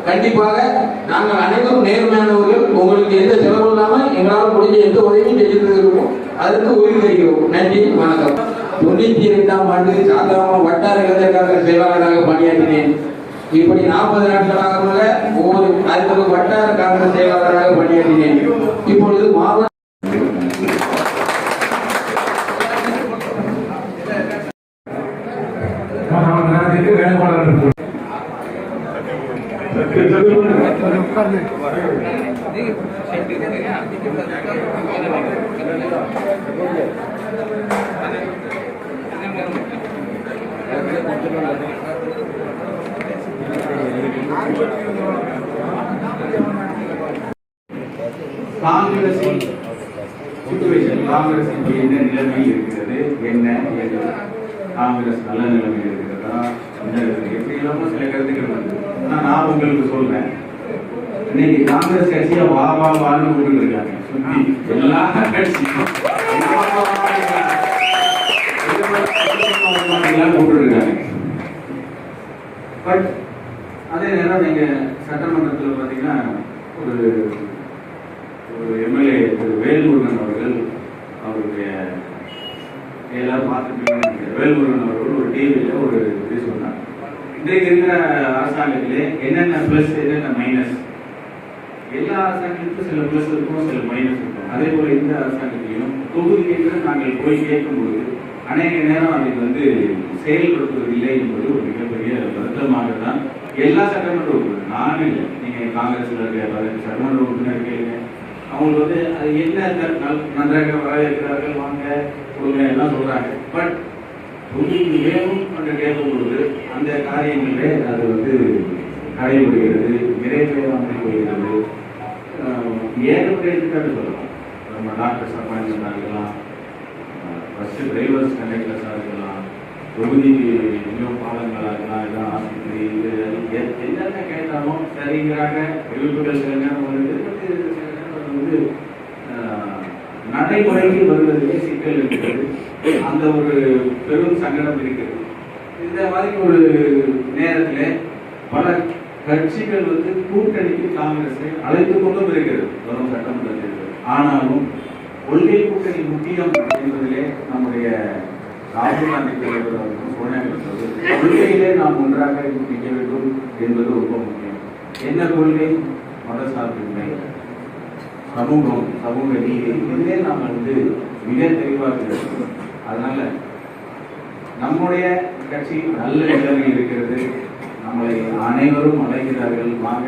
கண்டிப்பாக நாங்கள் அனைவரும் நேர்மையானவர்கள். உங்களுக்கு எந்த செலவும் இல்லாமல் எங்களால் முடிஞ்ச எந்த உதவியும் செய்து இருக்கோம். அதற்கு உறுதி தருகிறோம். நன்றி, வணக்கம். 92ஆம் ஆண்டு சாத்தாம வட்டார இளைஞர் காங்கிரஸ் செயலாளராக பணியாற்றினேன். இப்படி 40 நாட்களாக ஒவ்வொரு காலத்திலும் வட்டார காங்கிரஸ் செயலாளராக பணியாற்றினேன். இப்பொழுது மாவட்ட காங்கிரசின் என்ன நிலைமையில் இருக்கிறது, என்ன காங்கிரஸ் நல்ல நிலைமையில் இருக்கிறதா, எப்படி இல்லாம சில கருத்துக்கள் வந்து நான் உங்களுக்கு சொல்றேன். இன்னைக்கு காங்கிரஸ் கட்சியா வா வா வான்னு கூப்பிட்டு இருக்காங்க. சுத்தி எல்லா கட்சியும் கூப்பிட்டு இருக்காங்க. பட் அதே நேரம் நீங்க சட்டமன்றத்தில் பார்த்தீங்கன்னா ஒரு எம்எல்ஏ திரு வேல்முருகன் அவர்கள், அவருடைய எல்லாரும் பார்த்துட்டு வேல்முருகன் அவர்கள் ஒரு டிவியில் ஒரு இது சொன்னார். இன்றைக்கு இருக்கிற அரசாங்கத்திலே என்னென்ன பிளஸ் என்னென்ன மைனஸ், எல்லா அரசாங்கத்துக்கும் சில பிளஸ் இருக்கும், சில மைனஸ் இருக்கும். அதே போல இந்த அரசாங்கத்திலையும் தொகுதிக்கு நாங்கள் போய் கேட்கும்போது அநேக நேரம் அதை செயல்படுத்துவதில்லை என்பது ஒரு மிகப்பெரிய வருத்தமாக தான் எல்லா சட்டமன்ற உறுப்பினர், நானும் இல்லை, நீங்க காங்கிரஸ்ல இருக்க சட்டமன்ற உறுப்பினர் கேளுங்க, அவங்களுக்கு அது என்ன நன்றாக வரவேற்கிறார்கள், வாங்க கொடுங்க எல்லாம் சொல்றாங்க. பட் தொகுதிக்கு வேணும் என்று கேட்கும் பொழுது அந்த காரியங்களே அது நடைபெறுகிறது, நிறைவேறாமல் போகிறது. ஏகப்பட்ட எடுத்துக்காட்டு சொல்லலாம். நம்ம டாக்டர்ஸ் அப்பாயின்மெண்ட் ஆகலாம், ஃபர்ஸ்ட் டிரைவர்ஸ் கண்டக்டர்ஸாக இருக்கலாம், தொகுதிக்கு இன்னும் பாலங்கள் ஆகலாம், எல்லாம் ஆஸ்பத்திரி, இது என்னென்ன கேட்டாலும் சரிங்கிறாங்க. அறிவிப்புகள் சில நேரம் நடைமுறைக்கு வருவதிலே சிக்கல் இருக்கிறது. அந்த ஒரு பெரும் சங்கடம் இருக்கிறது. இந்த மாதிரி ஒரு நேரத்தில் பல கட்சிகள் கூட்டணிக்கு காங்கிரஸை அழைத்துக் கொண்டும் இருக்கிறது வரும் சட்டமன்ற தேர்தல். ஆனாலும் கொள்கை கூட்டணி முக்கியம் என்பதிலே நம்முடைய ராகுல் காந்தி தலைவர் அவர்களும் சோனியா காந்தி கொள்கையிலே நாம் ஒன்றாக நிற்க வேண்டும் என்பது ரொம்ப முக்கியம். என்ன கொள்கை? மதசார்பின்மை, சமூகம், சமூக நீதி, இதிலே நாம் மிக தெளிவாக இருக்கிறோம். அதனால நம்முடைய கட்சி நல்ல நிலைமையில் இருக்கிறது. நம்மளை அனைவரும் அழைக்கிறார்கள், வாங்க